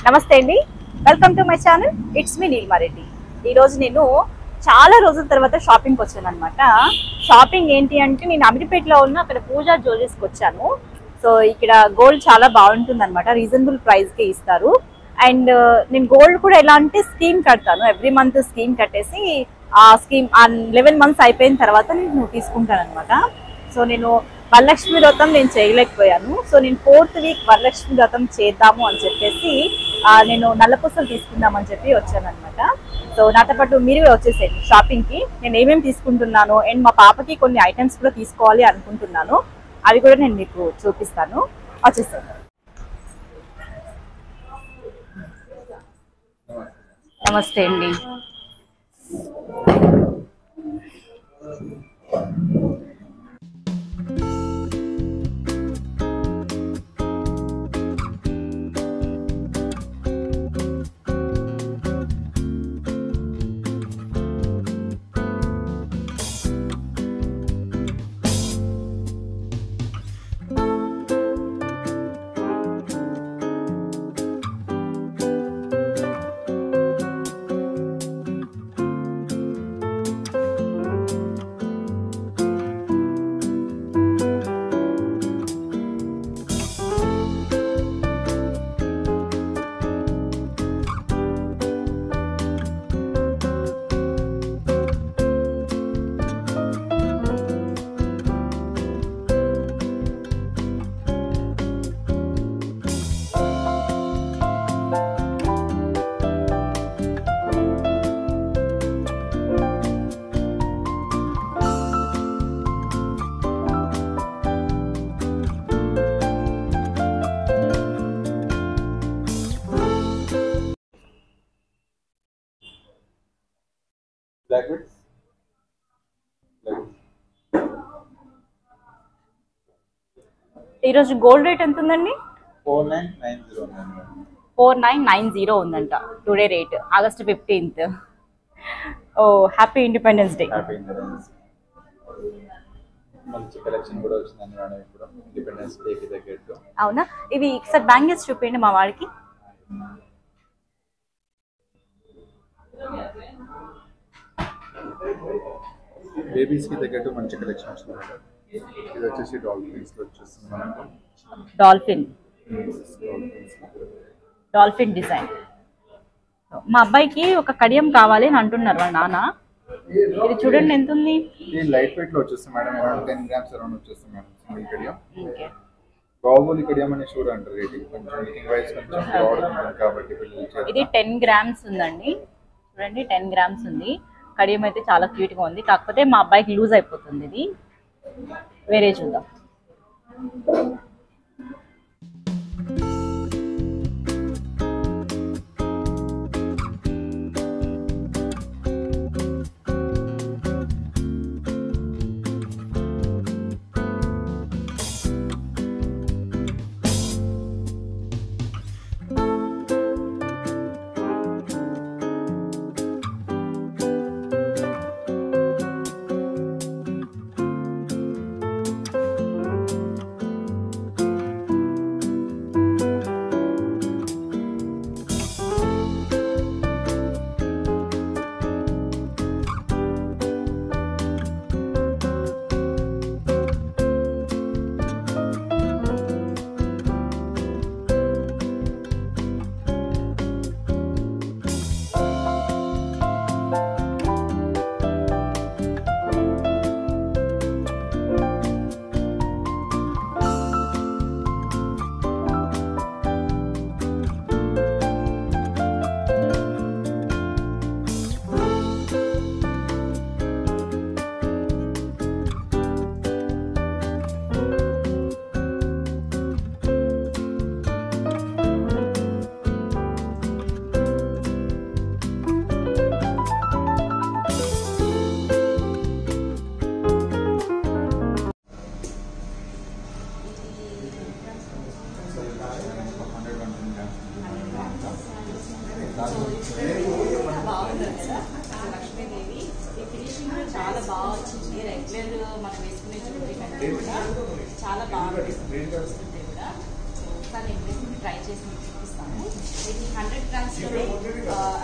నమస్తే అండి, welcome to my channel. It's me Neelmareddy. ఈరోజు నేను చాలా రోజుల తర్వాత షాపింగ్కి వచ్చాను అనమాట. షాపింగ్ ఏంటి అంటే, నేను అమీర్పేటలో ఉన్న అక్కడ పూజా జ్యువెలర్స్కి వచ్చాను. సో ఇక్కడ గోల్డ్ చాలా బాగుంటుంది అనమాట, రీజనబుల్ ప్రైస్కి ఇస్తారు. అండ్ నేను గోల్డ్ కూడా ఎలా అంటే స్కీమ్ కడతాను, ఎవ్రీ మంత్ స్కీమ్ కట్టేసి ఆ స్కీమ్ 11 months అయిపోయిన తర్వాత నేను తీసుకుంటాను అనమాట. సో నేను వరలక్ష్మి వ్రతం నేను చేయలేకపోయాను. సో నేను 4th week వరలక్ష్మి వ్రతం చేద్దాము అని చెప్పేసి నేను నల్లపూసలు తీసుకుందామని చెప్పి వచ్చాను అనమాట. సో నాతో పాటు మీరు కూడా వచ్చేసేయండి షాపింగ్కి. నేను ఏమేమి తీసుకుంటున్నాను అండ్ మా పాపకి కొన్ని ఐటమ్స్ కూడా తీసుకోవాలి అనుకుంటున్నాను, అవి కూడా నేను మీకు చూపిస్తాను. వచ్చేసాను. నమస్తే అండి. ఈరోజు గోల్డ్ రేట్ ఎంత ఉందండి? 4990 ఉందంట టుడే రేట్, August 15th. ఓ హ్యాపీ ఇండిపెండెన్స్ డే. మంచి కలెక్షన్ కూడా వచ్చింది మేడం ఇప్పుడు ఇండిపెండెన్స్ డే కి తగ్గట్టు. అవునా? ఇవి ఒకసారి బ్యాంగిల్స్ చూపించండి మా వాడికి. బేబీస్ కి తగ్గట్టు మంచి కలెక్షన్ వచ్చింది మేడం. ఇది వచ్చేసి డాల్ఫిన్స్ లో వచ్చేస్తుంది మనకు. Dolphin design. మా అబ్బాయికి ఒక కడియం కావాలి అని అంటున్నారు వాళ్ళ నాన్న. ఇది చూడండి ఎంత ఉంది. ఇది లైట్ వెయిట్ లో వచ్చేస్తుంది మేడం, అరౌండ్ 10 grams అరౌండ్ వచ్చేస్తుంది మేడం సింగిల్ కడియం. బాహుబలి కడియం అనే షూర్ అంటారు. రేటింగ్ కొంచెం లుకింగ్ వైస్ కొంచెం బ్రాడ్ ఉంటుంది కాబట్టి ఇది 10 grams ఉందండి. చూడండి 10 grams ఉంది. కడియం అయితే చాలా క్యూట్ గా ఉంది, కాకపోతే మా అబ్బాయికి లూజ్ అయిపోతుంది. ఇది వేరే చూద్దాం.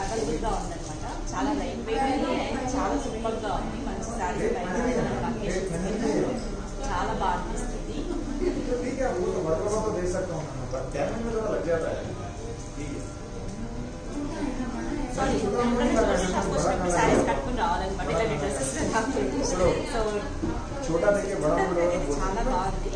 అవైలబుల్ గా ఉందన్నమాట. చాలా లైట్ వెయిట్ అండ్ చాలా సూపర్ గా ఉంది. మంచి శారీస్ చాలా బాగా అనిపిస్తుంది. సారీ శారీస్ కట్టుకుని రావాలన్నమాట. ఇలా డ్రెస్సెస్ సో చాలా బాగుంది.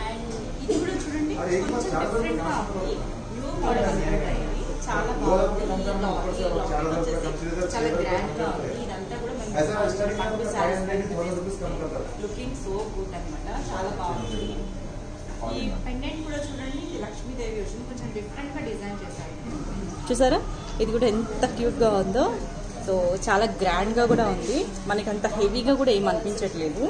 అండ్ ఇది కూడా చూడండి కొంచెం డిఫరెంట్ గా ఉంది. న్యూ మోడల్ అనమాట. ఇది చాలా బాగుంది. చాలా గ్రాండ్ గా ఉంది. ఇదంతా కూడా పట్టు శారీస్ లుకింగ్ సో గుడ్ అనమాట. చాలా బాగుంది. ఈ పెండెంట్ కూడా చూడండి లక్ష్మీదేవి వచ్చింది. కొంచెం డిఫరెంట్ గా డిజైన్ చేశారు. చూసారా ఇది కూడా ఎంత క్యూట్ గా ఉందో. సో చాలా గ్రాండ్ గా కూడా ఉంది. మనకి అంత హెవీగా కూడా ఏం అనిపించట్లేదు.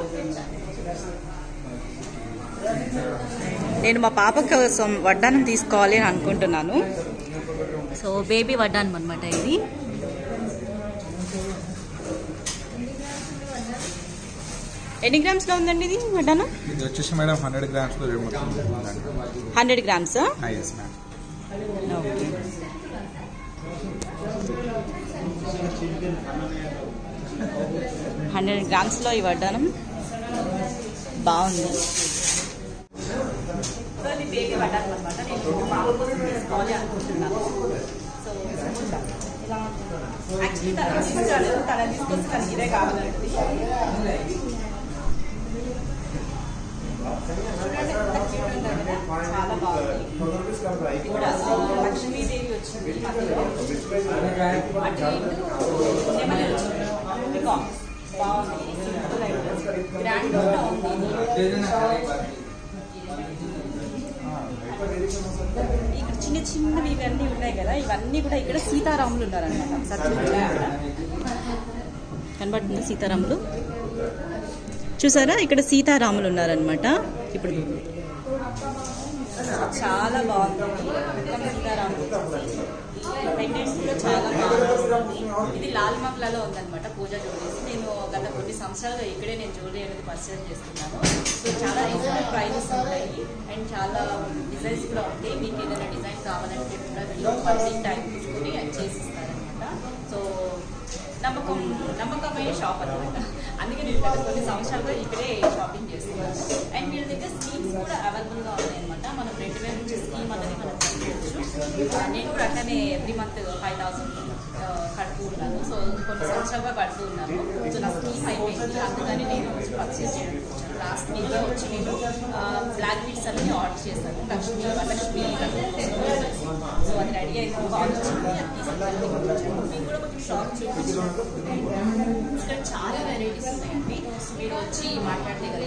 నేను మా పాప కోసం వడ్డానం తీసుకోవాలి అని అనుకుంటున్నాను. సో బేబీ వడ్డానం అనమాట ఇది. ఎన్ని గ్రామ్స్ లో ఉందండి ఇది వడ్డానం? ఇది వచ్చేసి మేడం 100 grams లో 100 grams. yes ma'am. 100 grams లో ఈ వడ్డానం బాగుంది. సో ఇది బేబీ వడ్డానం అనమాట. నేను పాప కోసం తీసుకోవాలి అనుకుంటున్నాను. సో ఇలా యాక్చువల్లీ తన తీసుకొస్తే తనకి ఇదే కావాలండి. చాలా బాగుంది. ఇది కూడా లక్ష్మీదేవి వచ్చింది మధ్యలో. బాగుంది. సింపుల్ అయితే గ్రాండ్ గా ఉంది. ఇక్కడ చిన్న చిన్నవి ఇవన్నీ ఉన్నాయి కదా, ఇవన్నీ కూడా ఇక్కడ సీతారాములు ఉన్నారనమాట. కనబడుతుంది సీతారాములు. చూసారా ఇక్కడ సీతారాములు ఉన్నారనమాట. ఇప్పుడు చాలా బాగుంది. సీతారాములు పెండెంట్స్ కూడా చాలా బాగుంది. ఇది లాల్ మహల్లో ఉందన్నమాట పూజా జ్యువెలరీస్. నేను గత కొన్ని సంవత్సరాలుగా ఇక్కడే నేను జ్యువెలరీ అనేది పర్చేస్ చేస్తున్నాను. సో చాలా రీజనబుల్ ప్రైజెస్ ఉంటాయి అండ్ చాలా డిజైన్స్ కూడా ఉంటాయి. మీకు ఏదైనా డిజైన్ కావాలంటే కూడా వీళ్ళు 1 టైం తీసుకుని చేసిస్తారనమాట. సో నమ్మకమైన షాప్ అనమాట. అందుకే నేను గత కొన్ని సంవత్సరాలుగా ఇక్కడే షాపింగ్ చేస్తున్నాను. అండ్ వీళ్ళ దగ్గర స్కీమ్స్ కూడా అవైలబుల్ గా ఉన్నాయన్నమాట. మనం 2000 నుంచి స్కీమ్ అనేది మనం తీసుకోవచ్చు. నేను కూడా అట్లనే ఎవ్రీ మంత్ 5000 కడుతూ ఉన్నాను. సో కొన్ని సంవత్సరాలుగా కడుతూ ఉన్నాను. సో నా స్కీమ్ అయిపోయింది. అందుకని నేను పర్చేస్ చేయడం లాస్ట్ వీక్ లో వచ్చి నేను బ్లాక్ బీడ్స్ అన్ని ఆర్డర్ చేశాను. వరలక్ష్మి సో అది రెడీ అయింది. కాల్ వచ్చింది. అది తీసుకెళ్ళి మీకు కూడా కొంచెం షాప్ చూపించాను. ఇక్కడ చాలా వెరైటీస్ ఉన్నాయండి. మీరు వచ్చి మాట్లాడితే కదా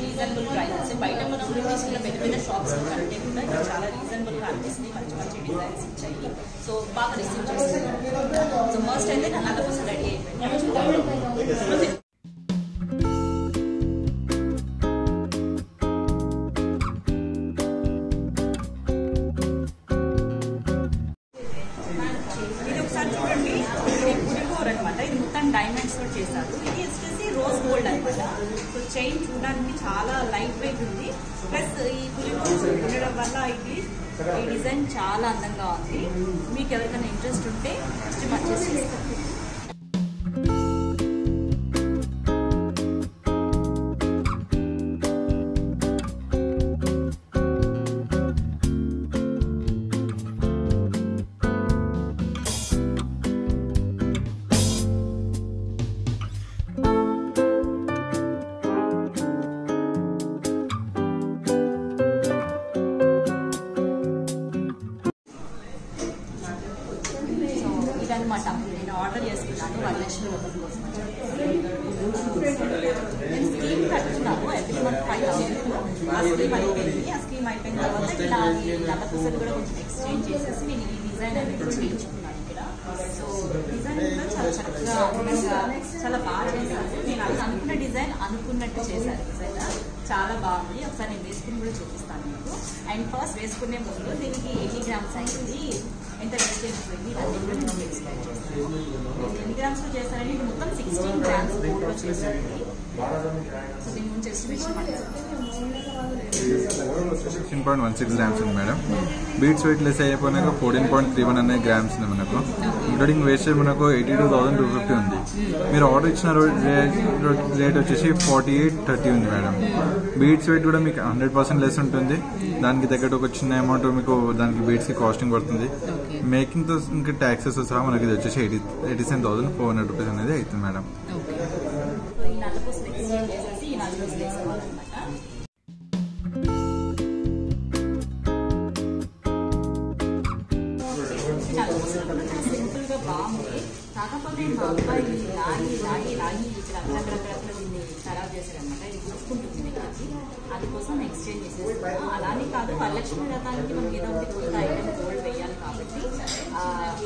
రీజనబుల్ ప్రైజెస్. బయట మనం తీసుకున్న పెద్ద పెద్ద షాప్స్ కంటే కూడా ఇక్కడ చాలా రీజనబుల్ గా అనిపిస్తుంది. మంచి మంచి డిజైన్స్ ఇచ్చాయి. సో బాగా రిసీవ్ చేస్తున్నాను. సో మస్ట్ అయితే నా 100% రెడీ అయిపోయింది. డైమండ్స్ తో చేశారు. ఇది వచ్చేసి రోజ్ గోల్డ్ అనమాట. సో చైన్ చూడడానికి చాలా లైట్ వెయిట్ ఉంది. ప్లస్ ఈ పులిగోల్డ్ ఉండడం వల్ల ఈ డిజైన్ చాలా అందంగా ఉంది. మీకు ఎవరికైనా ఇంట్రెస్ట్ ఉంటే పర్చేస్ చేస్తారు. ఇదనమాట నేను ఆర్డర్ చేసుకున్నాను వరలక్ష్మి వ్రతం కోసం. నేను స్కీమ్ కట్టుకున్నాను ఎవ్రీ మంత్ 5000. ఆ స్కీమ్ అయిపోయింది. ఆ స్కీమ్ అయిపోయిన తర్వాత ఇలా నల్లపూసలు కూడా కొంచెం ఎక్స్చేంజ్ చేసేసి నేను ఈ డిజైన్ అనేది చేయించుకున్నాను ఇక్కడ. సో డిజైన్ కూడా చాలా చక్కగా అందంగా చాలా బాగా చేశారు. నేను అది అనుకున్న డిజైన్ అనుకున్నట్టు చేశాను. డిజైన్ చాలా బాగుంది. ఒకసారి నేను వేసుకుని కూడా చూపిస్తాను మీకు. అండ్ ఫస్ట్ వేసుకునే ముందు దీనికి 80 grams అయింది. ఎంత వేస్ట్ అయిపోయింది ఇవన్నీ కూడా నేను ఎక్స్ప్లెయిన్ చేస్తాను. నేను ఎన్ని గ్రామ్స్లో చేస్తానంటే ఇది మొత్తం 16 గ్రామ్స్ గోల్డ్లో చేస్తానండి. సో దీని గురించి ఎస్టిమేషన్ మాట్లాడుతున్నాను. 16.16 గ్రామ్స్ ఉంది మేడం. బీట్స్ వెయిట్ లెస్ అయిపోయినాక 14.31 అనే గ్రామ్స్ ఉంది మనకు. ఇంక్లూడింగ్ వేస్టేజ్ మనకు 82,250 ఉంది. మీరు ఆర్డర్ ఇచ్చిన రేట్ వచ్చేసి 4830 ఉంది మేడం. బీట్స్ వెయిట్ కూడా మీకు 100% లెస్ ఉంటుంది. దానికి తగ్గట్టు ఒక చిన్న అమౌంట్ మీకు దానికి బీట్స్కి కాస్టింగ్ పడుతుంది. మేకింగ్తో ఇంకా ట్యాక్సెస్ సహా మనకి ఇది వచ్చేసి 87,400 రూపీస్ అనేది అవుతుంది మేడం. సింపుల్గా బాగుంది. కాకపోతే మా అబ్బాయి లాగి లాగి లాగి అక్కడక్కడ దీన్ని ఖరాబ్ చేశారనమాట. ఇది చూసుకుంటుంది నెక్కి, అందుకోసం ఎక్స్చేంజ్ చేసేస్తాను. అలానే కాదు, వరలక్ష్మి వ్రతానికి మనకి ఏదో ఒకటి కొత్త ఐటమ్ గోల్డ్ వేయాలి కాబట్టి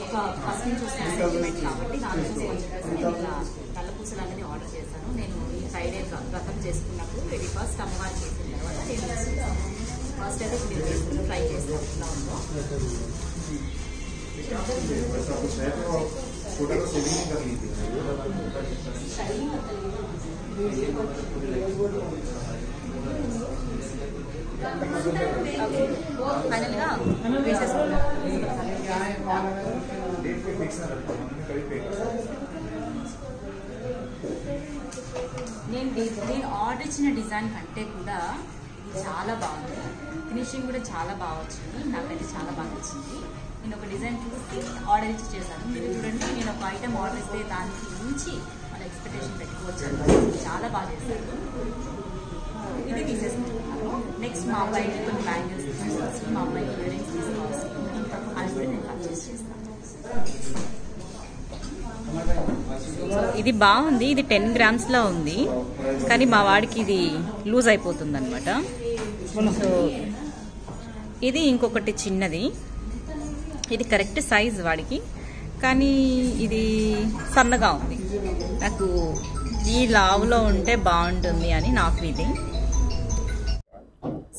ఒక ఫస్ట్ నుంచి వస్తున్న సెంటిమెంట్ కాబట్టి దానికోసం అని చెప్పేసి నేను ఇలా నల్లపూసలు అనేది ఆర్డర్ చేశాను. నేను ఈ ఫ్రైడే వ్రతం చేసుకున్నప్పుడు 31st అమ్మవారు చేసిన తర్వాత నేను యూస్ చేస్తాను. ఫస్ట్ అయితే మీరు వేసుకుని ఫ్రై చేస్తాను. ఇలా ఉందో ఫైనల్గా వేసేసుకుంటాను. నేను ఆర్డర్ ఇచ్చిన డిజైన్ కంటే కూడా ఇది చాలా బాగుంది. ఫినిషింగ్ కూడా చాలా బాగా వచ్చింది. నాకైతే చాలా బాగా నచ్చింది. నేను ఒక డిజైన్ చూసి ఆర్డర్ ఇచ్చి చేశాను. మీరు చూడండి, నేను ఒక ఐటమ్ ఆర్డర్ ఇస్తే దానికి మించి మన ఎక్స్పెక్టేషన్ పెట్టుకోవచ్చు. చాలా బాగా చేశాను. ఇది తీసేసుకుంటున్నాను. నెక్స్ట్ మా అబ్బాయికి కొన్ని బ్యాంగిల్స్ తీసుకోవచ్చు, మా అబ్బాయికి ఇయర్ రింగ్స్ తీసుకోవచ్చు. అది కూడా నేను పర్చేస్ చేస్తాను. ఇది బాగుంది. ఇది 10 గ్రామ్స్లో ఉంది, కానీ మా వాడికి ఇది లూజ్ అయిపోతుంది అనమాట. సో ఇది ఇంకొకటి చిన్నది, ఇది కరెక్ట్ సైజ్ వాడికి, కానీ ఇది సన్నగా ఉంది. నాకు ఈ లావులో ఉంటే బాగుంటుంది అని నా ఫీలింగ్.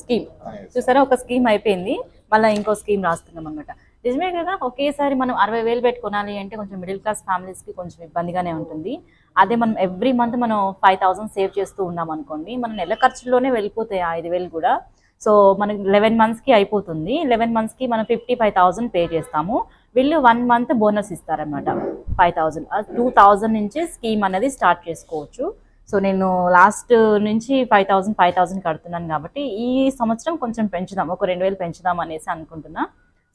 స్కీమ్ చూసారా, ఒక స్కీమ్ అయిపోయింది, మళ్ళీ ఇంకో స్కీమ్ రాస్తున్నాం అనమాట. నిజమే కదా, ఒకేసారి మనం 60,000 పెట్టుకోవాలి అంటే కొంచెం మిడిల్ క్లాస్ ఫ్యామిలీస్కి కొంచెం ఇబ్బందిగానే ఉంటుంది. అదే మనం ఎవ్రీ మంత్ మనం 5,000 సేవ్ చేస్తూ ఉన్నాం అనుకోండి, మన నెల ఖర్చులోనే వెళ్ళిపోతాయి 5,000 కూడా. సో మనకి 11 మంత్స్కి అయిపోతుంది. 11 మంత్స్కి మనం 55,000 పే చేస్తాము. వీళ్ళు 1 మంత్ బోనస్ ఇస్తారనమాట 5,000. 2,000 నుంచి స్కీమ్ అనేది స్టార్ట్ చేసుకోవచ్చు. సో నేను లాస్ట్ నుంచి 5,000 కడుతున్నాను కాబట్టి ఈ సంవత్సరం కొంచెం పెంచుదాం, ఒక 2,000 పెంచుదాం అనేసి అనుకుంటున్నా.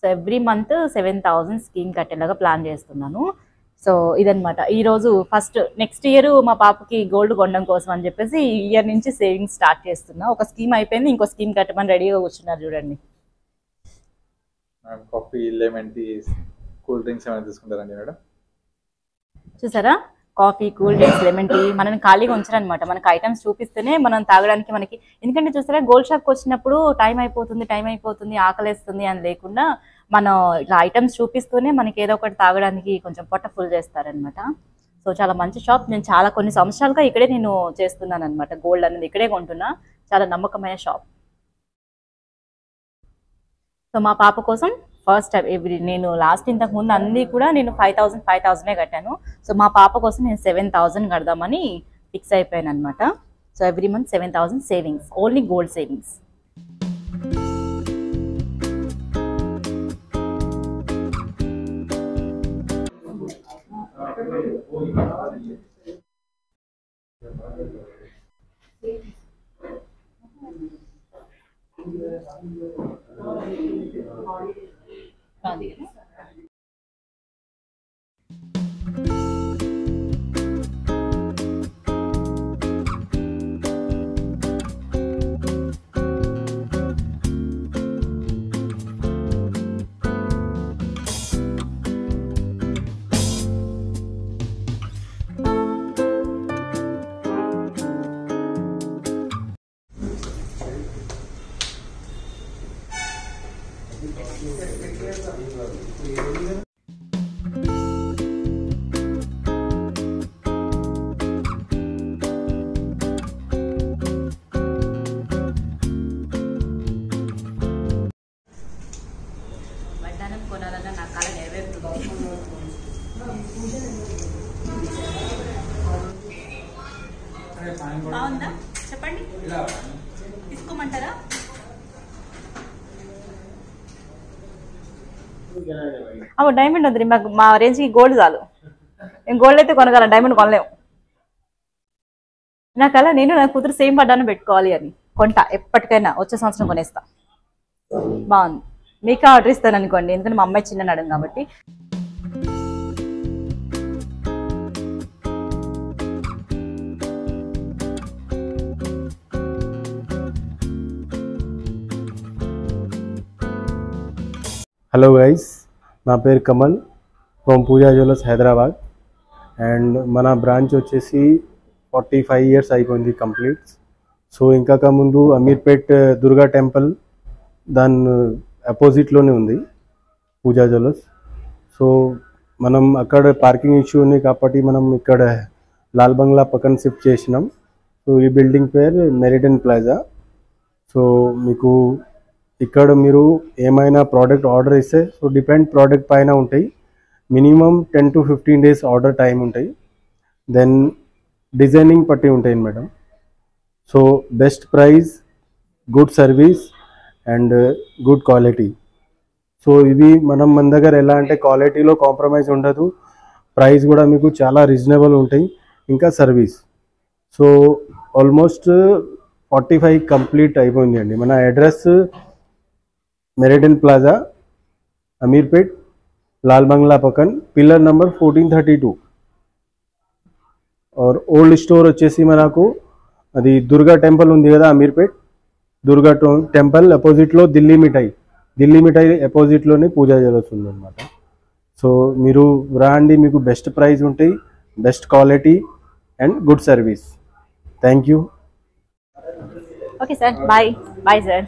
సో ఎవ్రీ మంత్ 7,000 స్కీమ్ కట్టేలాగా ప్లాన్ చేస్తున్నాను. సో ఇదనమాట ఈరోజు ఫస్ట్. నెక్స్ట్ ఇయర్ మా పాపకి గోల్డ్ కొనడం కోసం అని చెప్పేసి ఈ ఇయర్ నుంచి సేవింగ్స్ స్టార్ట్ చేస్తున్నా. ఒక స్కీమ్ అయిపోయింది, ఇంకో స్కీమ్ కట్టమని రెడీగా కూర్చున్నారు చూడండి. Coffee, lemon tea, cool drinks ఏమైనా తీసుకుంటారండి మేడం? చూసారా, coffee, cool drinks, lemon tea మనని ఖాళీగా ఉంచారనమాట. మనకి ఐటమ్స్ చూపిస్తేనే మనం తాగడానికి మనకి, ఎందుకంటే చూసారా గోల్డ్ షాప్కి వచ్చినప్పుడు టైం అయిపోతుంది ఆకలేస్తుంది అని లేకుండా మనం ఇట్లా ఐటమ్స్ చూపిస్తూనే మనకి ఏదో ఒకటి తాగడానికి కొంచెం పొట్ట ఫుల్ చేస్తారనమాట. సో చాలా మంచి షాప్. నేను చాలా కొన్ని సంవత్సరాలుగా ఇక్కడే నేను చేస్తున్నాను అనమాట. గోల్డ్ అనేది ఇక్కడే కొంటున్నా. చాలా నమ్మకమైన షాప్. సో మా పాప కోసం ఫస్ట్ టైం నేను లాస్ట్ ఇంతకు ముందు అన్నీ కూడా నేను 5,000 కట్టాను. సో మా పాప కోసం నేను 7,000 కడదామని ఫిక్స్ అయిపోయాను అనమాట. So every month 7,000 savings, only gold savings. బాగుందా చెప్పండి, తీసుకోమంటారా? అమ్మ డైమండ్ వద్దు, మాకు మా రేంజ్కి గోల్డ్ చాలు. మేము గోల్డ్ అయితే కొనగలం, డైమండ్ కొనలేము. నాకు అలా నేను నా కూతురు సేమ్ పడ్డాను పెట్టుకోవాలి అని కొంట, ఎప్పటికైనా వచ్చే సంవత్సరం కొనేస్తా. బాగుంది. మీకు ఆర్డర్ ఇస్తాను అనుకోండి, ఎందుకంటే మా అమ్మాయి చిన్న నడుము కాబట్టి. హలో గైస్, నా పేరు Kamal from Pooja jewellers Hyderabad. And మన బ్రాంచ్ వచ్చేసి 45 years అయిపోయింది కంప్లీట్. సో ఇంకా ముందు అమీర్పేట్ దుర్గా టెంపుల్ దాని అపోజిట్లోనే ఉంది పూజా జ్యువెలర్స్. సో మనం అక్కడ పార్కింగ్ ఇష్యూ ఉంది కాబట్టి మనం ఇక్కడ లాల్ బంగ్లా పక్కన షిఫ్ట్ చేసినాం. సో ఈ బిల్డింగ్ పేరు మెరిడియన్ ప్లాజా. సో మీకు ఇక్కడ మీరు ఏమైనా ప్రోడక్ట్ ఆర్డర్ ఇస్తే సో డిపెండ్ ప్రోడక్ట్ పైన ఉంటాయి. Minimum 10 to 15 days order time ఉంటాయి. దెన్ డిజైనింగ్ పట్టి ఉంటాయి madam. So best price, good service and good quality. So ఇది మన దగ్గర ఎలా అంటే క్వాలిటీలో కాంప్రమైజ్ ఉండదు, ప్రైస్ కూడా మీకు చాలా రీజనబుల్ ఉంటాయి, ఇంకా సర్వీస్. సో ఆల్మోస్ట్ 45 కంప్లీట్ అయిపోయింది అండి. మన address meridian plaza, Ameerpet, Lal Bungla పక్కన, పిల్లర్ నెంబర్ 1432. और ఓల్డ్ స్టోర్ వచ్చేసి మనకు అది దుర్గా టెంపుల్ ఉంది కదా, అమీర్పేట్ దుర్గా టెంపుల్ అపోజిట్లో ఢిల్లీ మిఠాయి అపోజిట్లోనే పూజా జ్యువెలర్స్ ఉందన్నమాట. సో మీరు రాండి, మీకు బెస్ట్ ప్రైస్ ఉంటాయి, best quality and good service. Thank you. Okay sir, bye bye sir.